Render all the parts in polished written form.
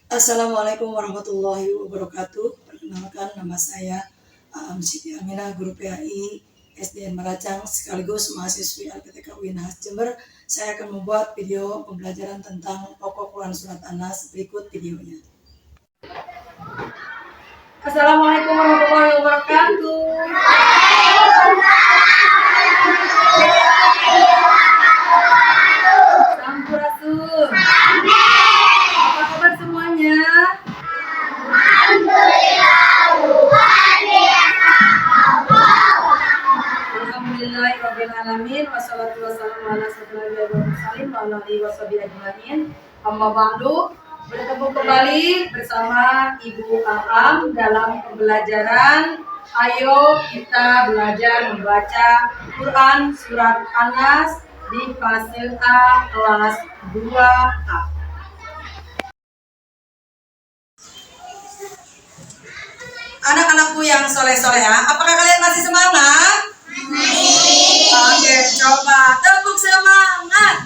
Assalamualaikum warahmatullahi wabarakatuh. Perkenalkan, nama saya Siti Aminah, guru PAI SDN Maracang sekaligus mahasiswi LPTK UINHAS Jember. Saya akan membuat video pembelajaran tentang pokok Quran Surat An-Nas. Berikut videonya. Assalamualaikum warahmatullahi wabarakatuh. Sampurasun. Apa kabar semuanya? Alhamdulillahirrahmanirrahim. Wassalatu wassalamu ala asyrofil mursalin wa ala alihi washabihi ajmain. Amma ba'du. Bertemu kembali bersama Ibu Aam dalam pembelajaran Ayo kita belajar membaca Quran Surat An-Nas di fase A kelas 2A. Anak-anakku yang soleh-soleha, apakah kalian masih semangat? Oke, coba tepuk semangat.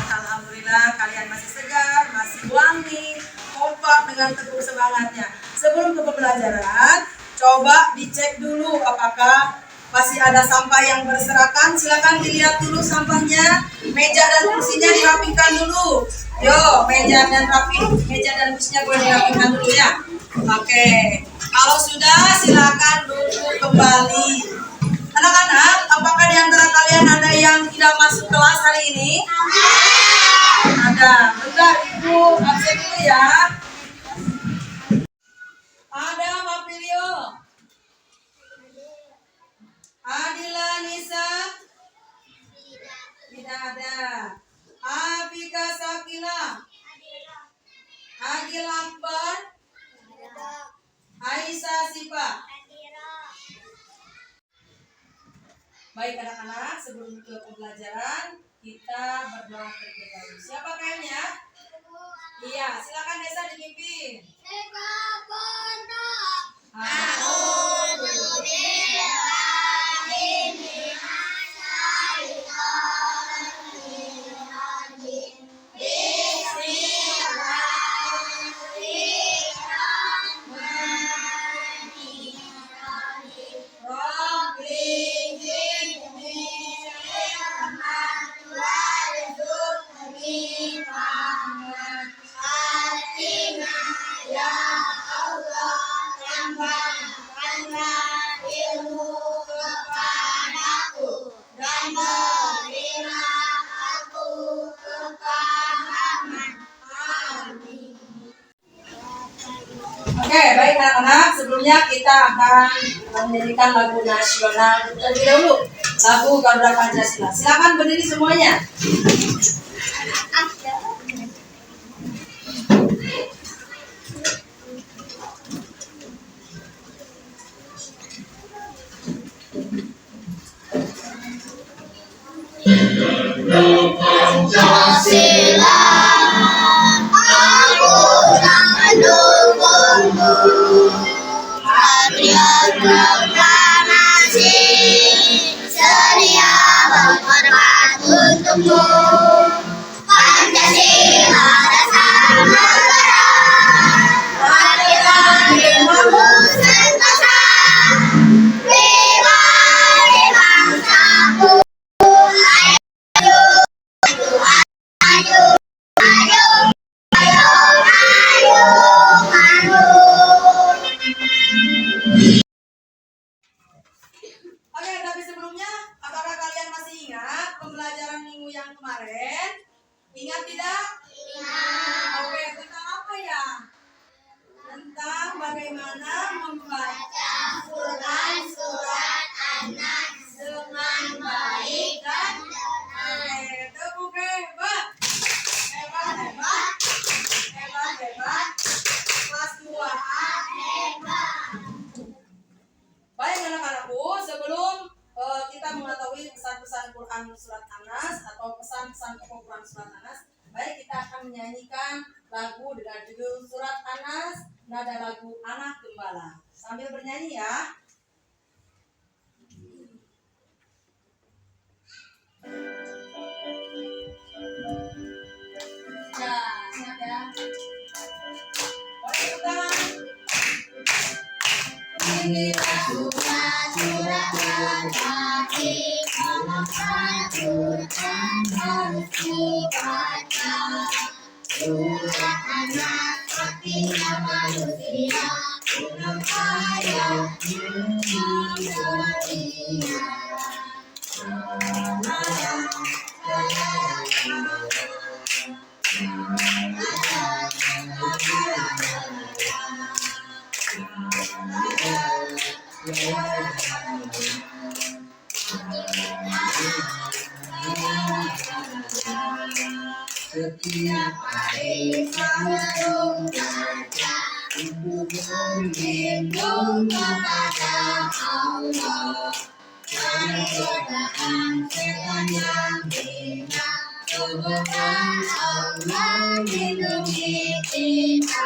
Alhamdulillah kalian masih segar, masih wangi, kompak dengan tepuk semangatnya. Sebelum ke pembelajaran, coba dicek dulu apakah masih ada sampah yang berserakan. Silakan dilihat dulu sampahnya. Meja dan kursinya dirapikan dulu. Yo, meja dan kursinya boleh dirapikan dulu ya. Oke. Kalau sudah, silakan duduk kembali. Anak-anak, apakah di antara kalian ada yang tidak masuk kelas hari ini? Ada. Bentar, Ibu absen dulu ya. Ada Mapilio, Adila Nisa, tidak ada. Afika Sakila, Agil Akbar, Aisyah Sipa. Baik anak-anak, sebelum ke pembelajaran kita berdoa terlebih dahulu. Siapa kayaknya? Iya, silakan Desa dipimpin. Oke, baik anak-anak, sebelumnya kita akan menyanyikan lagu nasional terlebih dahulu, lagu Garuda Pancasila. Silakan berdiri semuanya. Pancasila, aku tak mendukungmu. Satria proklamasi, sedia berkorban untukmu. Pancasila dasar negara, perwakilan ilmu sentosa, bela bangsaku. Oke, tapi sebelumnya, apakah kalian masih ingat pembelajaran minggu yang kemarin? Ingat tidak? Ingat. Oke, tentang apa ya? Tentang bagaimana membaca Quran Surat An-Nas dengan baik dan benar. Tepuk hebat. Hebat. Kelas 2A hebat. Baik anak-anakku, sebelum kita mengetahui pesan-pesan Quran Surat An-Nas atau pesan pesan pokok Quran surat Anas. Baik, kita akan menyanyikan lagu dengan judul Surat Anas, nada lagu Anak Gembala. Sambil bernyanyi ya. Ya, siap ya. Boleh tepuk tangan. Inilah Surat Al-Fatih, Al-Quran harus dibaca. Surat Anas artinya manusia, penuh ayatnya mulia. Setiap hari selalu baca, berlindung kepada Allah dari godaan setan yang hina. Semoga Allah lindungi kita.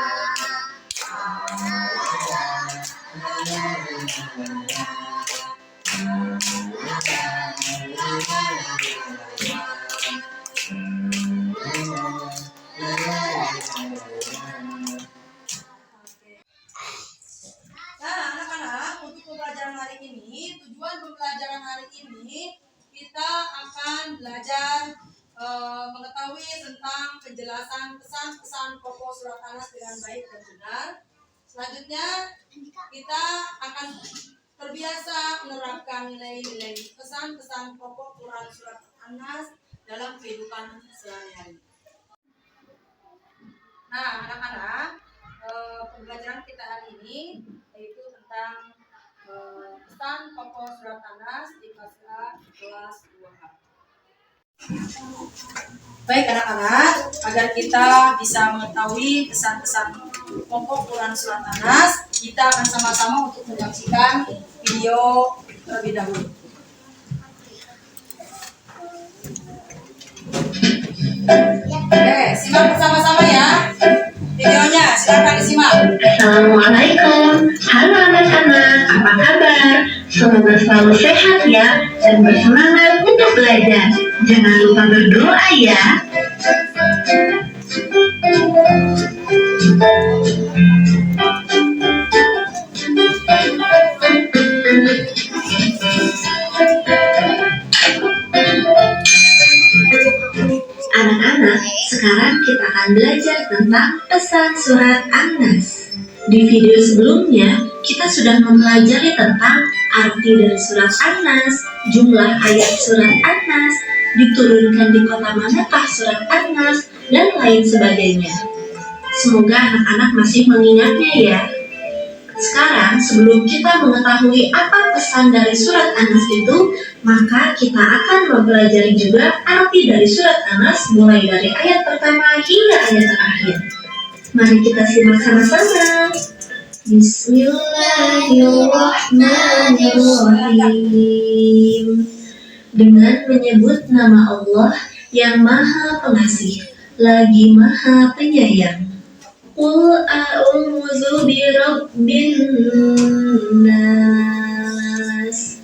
Nah, anak-anak, untuk pembelajaran hari ini, tujuan pembelajaran hari ini kita akan belajar mengetahui tentang penjelasan pesan-pesan pokok surat Anas dengan baik dan benar. Selanjutnya, kita akan terbiasa menerapkan nilai-nilai pesan-pesan pokok Quran surat Anas dalam kehidupan sehari-hari. Nah, anak-anak, pembelajaran kita hari ini yaitu tentang pesan pokok surat Anas di kelas A kelas 2A. Baik anak-anak, agar kita bisa mengetahui pesan-pesan pokok Quran surat Anas, kita akan sama-sama untuk menyaksikan video terlebih dahulu. Oke, simak bersama-sama ya videonya, silakan disimak. Assalamualaikum, halo anak-anak, apa kabar? Semoga selalu sehat ya, dan bersemangat untuk belajar. Jangan lupa berdoa ya. Anak-anak, sekarang kita akan belajar tentang pesan surat An-Nas. Di video sebelumnya, kita sudah mempelajari tentang arti dari surat An-Nas, jumlah ayat surat An-Nas, diturunkan di kota manakah surat An-Nas, dan lain sebagainya. Semoga anak-anak masih mengingatnya ya. Sekarang, sebelum kita mengetahui apa pesan dari surat An-Nas itu, maka kita akan mempelajari juga arti dari surat An-Nas mulai dari ayat pertama hingga ayat terakhir. Mari kita simak sama-sama. Bismillahirrahmanirrahim. Dengan menyebut nama Allah yang Maha Pengasih, lagi Maha Penyayang. Qul a'udzu birabbin nas.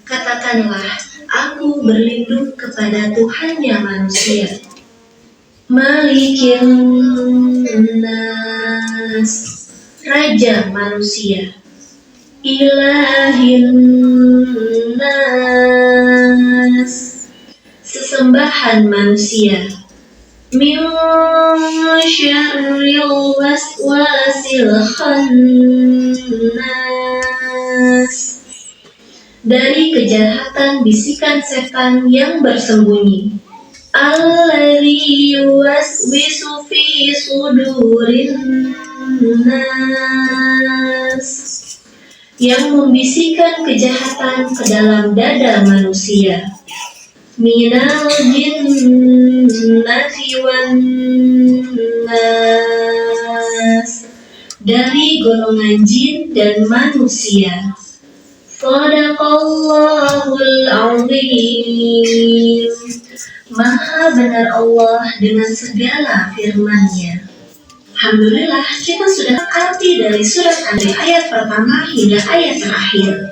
Katakanlah, aku berlindung kepada Tuhannya manusia. Malikin nas, Raja manusia. Ilahin nas, sesembahan manusia. Min syarril waswasil khannas, dari kejahatan bisikan setan yang bersembunyi. Alladzi yuwaswisu fi sudurin nas, yang membisikkan kejahatan ke dalam dada manusia. Minal jinnati wan nas, dari golongan jin dan manusia. Shadaqallahul Azim. Maha benar Allah dengan segala firman-Nya. Alhamdulillah, kita sudah arti dari surat dari ayat pertama hingga ayat terakhir.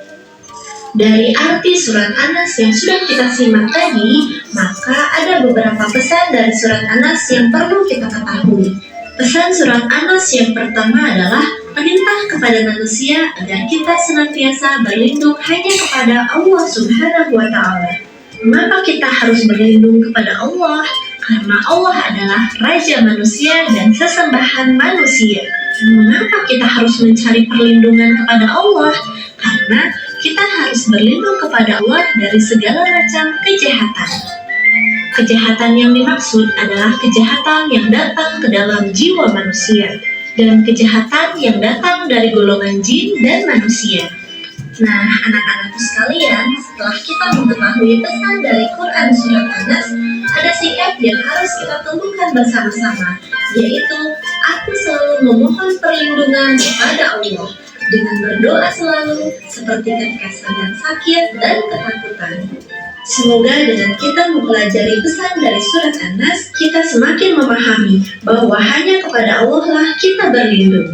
Dari arti surat Anas yang sudah kita simak tadi, maka ada beberapa pesan dari surat Anas yang perlu kita ketahui. Pesan surat Anas yang pertama adalah perintah kepada manusia agar kita senantiasa berlindung hanya kepada Allah Subhanahu wa Ta'ala. Mengapa kita harus berlindung kepada Allah? Karena Allah adalah Raja manusia dan sesembahan manusia. Mengapa kita harus mencari perlindungan kepada Allah? Karena kita harus berlindung kepada Allah dari segala macam kejahatan. Kejahatan yang dimaksud adalah kejahatan yang datang ke dalam jiwa manusia dan kejahatan yang datang dari golongan jin dan manusia. Nah, anak-anakku sekalian, setelah kita mengetahui pesan dari Quran Surat Anas, ada sikap yang harus kita temukan bersama-sama, yaitu aku selalu memohon perlindungan kepada Allah dengan berdoa selalu seperti ketika sedang sakit dan ketakutan. Semoga dengan kita mempelajari pesan dari surat Anas, kita semakin memahami bahwa hanya kepada Allah lah kita berlindung.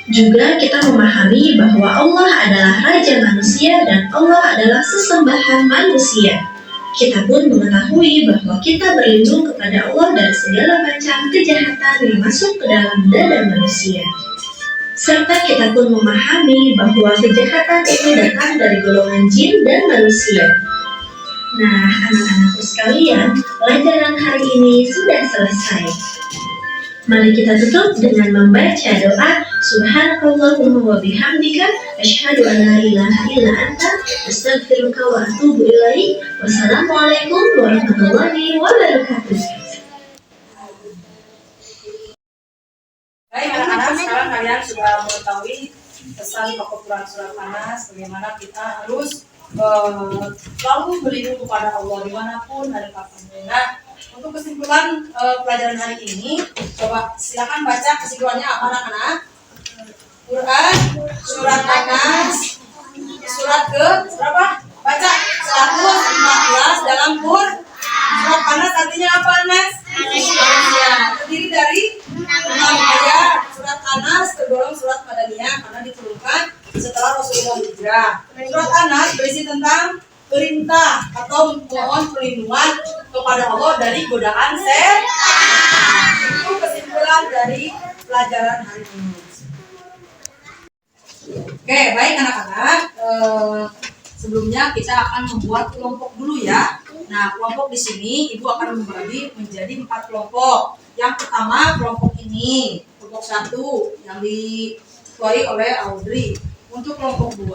Juga kita memahami bahwa Allah adalah Raja manusia dan Allah adalah sesembahan manusia. Kita pun mengetahui bahwa kita berlindung kepada Allah dari segala macam kejahatan yang masuk ke dalam dada manusia. Serta kita pun memahami bahwa kejahatan itu datang dari golongan jin dan manusia. Nah, anak-anakku sekalian, pelajaran hari ini sudah selesai. Mari kita tutup dengan membaca doa Subhanakallahumma wa bihamdika asyhadu an la ilaha illa anta astaghfiruka wa atubu ilaik. Wassalamualaikum warahmatullahi wabarakatuh. Baik anak-anak, sekarang kalian sudah mengetahui pesan pokok Quran Surat Anas, bagaimana kita harus selalu berlindung kepada Allah dimanapun dan kapanpun. Nah, untuk kesimpulan pelajaran hari ini, coba silakan baca kesimpulannya apa anak-anak? Quran Surat Anas surat ke berapa? Baca 114 dalam Quran. Surat Anas artinya apa, Anas? Ya, terdiri dari 6 ayat. Surat Anas tergolong surat Madaniyah karena diturunkan setelah Rasulullah hijrah. Surat Anas berisi tentang perintah atau mohon perlindungan kepada Allah dari godaan setan. Itu kesimpulan dari pelajaran hari ini. Oke, baik anak-anak. Sebelumnya kita akan membuat kelompok dulu ya. Nah, kelompok di sini ibu akan membagi menjadi 4 kelompok. Yang pertama kelompok ini, kelompok 1 yang diketuai oleh Audrey. Untuk kelompok 2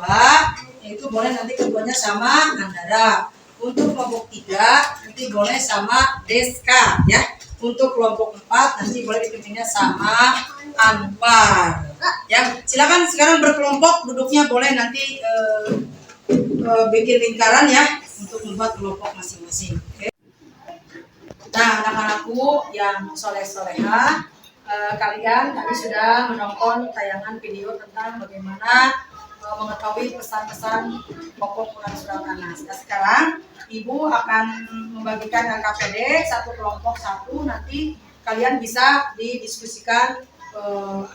itu boleh nanti keduanya sama Andara. Untuk kelompok 3 nanti boleh sama Deska ya. Untuk kelompok 4 nanti boleh dipimpinnya sama Anwar. Ya, silakan sekarang berkelompok, duduknya boleh nanti bikin lingkaran ya untuk membuat kelompok masing-masing. Oke. Nah, anak-anakku yang soleh-soleha, kalian tadi sudah menonton tayangan video tentang bagaimana mengetahui pesan-pesan pokok Quran Surat Anas. Nah, sekarang ibu akan membagikan LKPD satu kelompok satu, nanti kalian bisa didiskusikan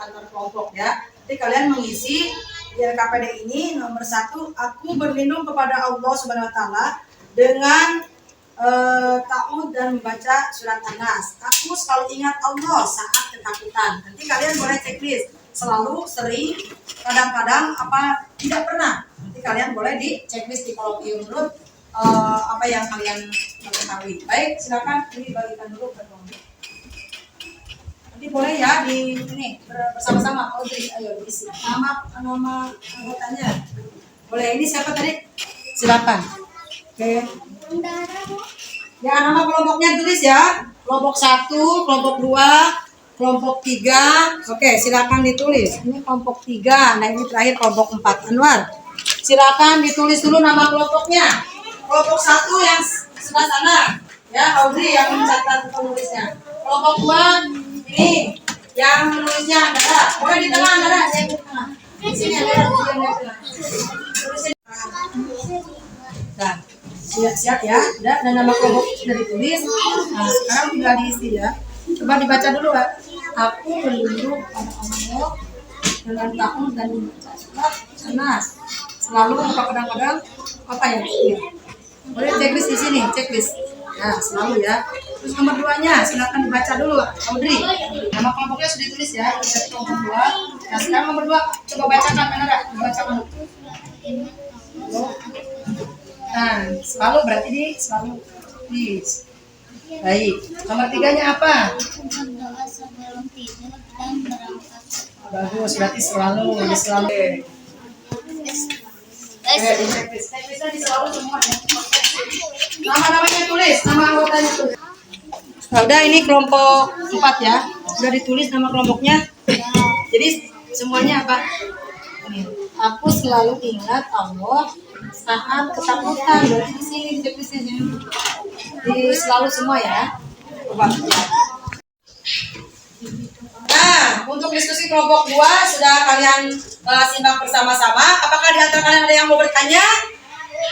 antar kelompok ya. Nanti kalian mengisi di LKPD ini nomor 1, aku berlindung kepada Allah Subhanahu Wa Taala dengan ta'awudz dan membaca surat Anas. Aku selalu ingat Allah saat ketakutan. Nanti kalian boleh checklist selalu, sering, kadang-kadang, apa tidak pernah. Nanti kalian boleh di checklist di kolom menurut apa yang kalian ketahui. Baik, silakan dibagikan dulu ke kelompok. Nanti boleh ya di ini bersama-sama. Audrey, ayo diisi nama anggotanya. Boleh, ini siapa tadi? Silakan. Oke. Ya, nama kelompoknya tulis ya. Kelompok 1, kelompok 2, kelompok 3. Oke, silakan ditulis. Ini kelompok 3. Nah, ini terakhir kelompok 4. Anwar, silakan ditulis dulu nama kelompoknya. Kelompok 1 yang sebelah sana. Ya, Audrey yang mencatat penulisnya. Kelompok 2 ini yang menulisnya Andara. Boleh di tengah Andara, saya di tengah. Di sini Andara, di tengah. Tulisin Nah, siap-siap ya. Udah, dan nama kelompok sudah ditulis. Nah, sekarang tinggal diisi ya. Coba dibaca dulu, Pak. Aku berlindung pada Allah dengan takut dan membaca surat Anas. Selalu kadang-kadang apa ya? Iya. Boleh checklist di sini, checklist. Nah, selalu ya. Terus nomor 2-nya, silakan dibaca dulu, Audrey. Nama kelompoknya sudah ditulis ya. Dari kelompok 2. Nah, sekarang nomor 2, coba bacakan, Nara. Dibacakan. Nah, selalu berarti di selalu. Please. Baik. Nomor 3-nya apa? Berdoa sebelum tidur dan berangkat. Bagus, berarti selalu. Di selalu. Di checklist. Checklistnya di selalu semua ya. Nama-namanya tulis, nama anggotanya tulis. Nah, udah ini kelompok 4 ya. Udah ditulis nama kelompoknya. Jadi semuanya apa? Ini. Aku selalu ingat Allah saat ketakutan. Berarti di sini checklistnya. Di selalu semua ya. Coba. Nah, untuk diskusi kelompok 2 sudah kalian simak bersama-sama. Apakah di antara kalian ada yang mau bertanya?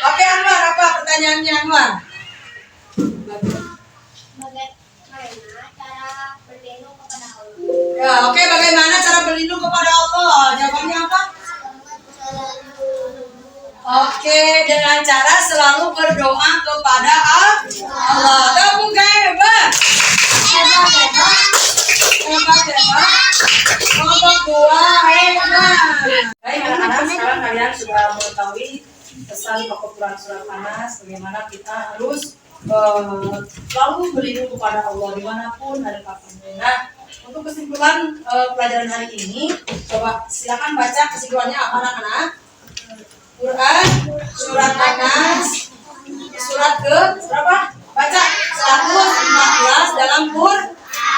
Oke, Anwar, apa pertanyaannya, Anwar? Bagaimana cara berlindung kepada Allah? Ya, oke, bagaimana cara berlindung kepada Allah? Jawabannya apa? Oke, dengan cara selalu berdoa kepada Allah. Tepuk hebat. Hebat. Kelompok 2 hebat. Baik, anak-anak, sekarang kalian sudah mengetahui pesan pokok Quran surat Anas, bagaimana kita harus selalu berlindung kepada Allah dimanapun ada kapannya. Nah, untuk kesimpulan pelajaran hari ini, coba silakan baca kesimpulannya apa, anak-anak? Quran surat Anas surat ke berapa? Baca 114 dalam Quran.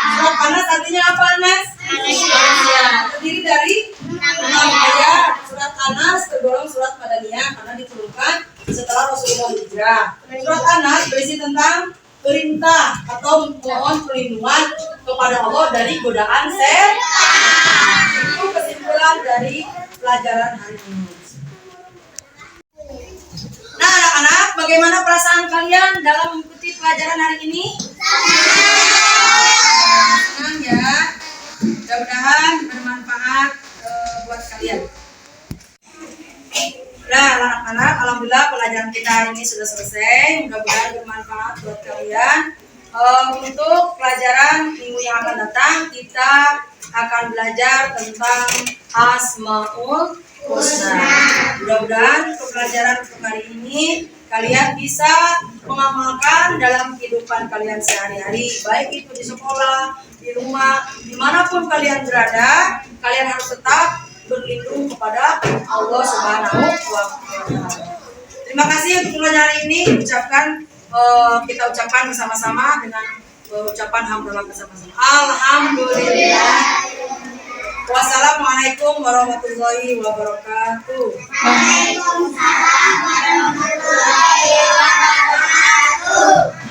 Surat Anas artinya apa, Anas? Ya, terdiri dari 6 ayat. Surat Anas tergolong surat Madaniyah karena diturunkan setelah Rasulullah hijrah. Surat Anas berisi tentang perintah atau mohon perlindungan kepada Allah dari godaan setan. Itu kesimpulan dari pelajaran hari ini. Nah, anak-anak, bagaimana perasaan kalian dalam mengikuti pelajaran hari ini? Senang ya. Mudah-mudahan bermanfaat buat kalian. Nah, anak-anak, alhamdulillah pelajaran kita hari ini sudah selesai. Mudah-mudahan bermanfaat buat kalian. Untuk pelajaran minggu yang akan datang, kita akan belajar tentang Asmaul Husna. Mudah-mudahan pelajaran untuk hari ini kalian bisa mengamalkan dalam kehidupan kalian sehari-hari, baik itu di sekolah, di rumah, dimanapun kalian berada, kalian harus tetap berlindung kepada Allah Subhanahu wa Ta'ala. Terima kasih untuk pelajaran hari ini. Kita ucapkan bersama-sama dengan ucapan hamdalah bersama-sama. Alhamdulillah. Wassalamualaikum warahmatullahi wabarakatuh. Waalaikumsalam warahmatullahi wabarakatuh.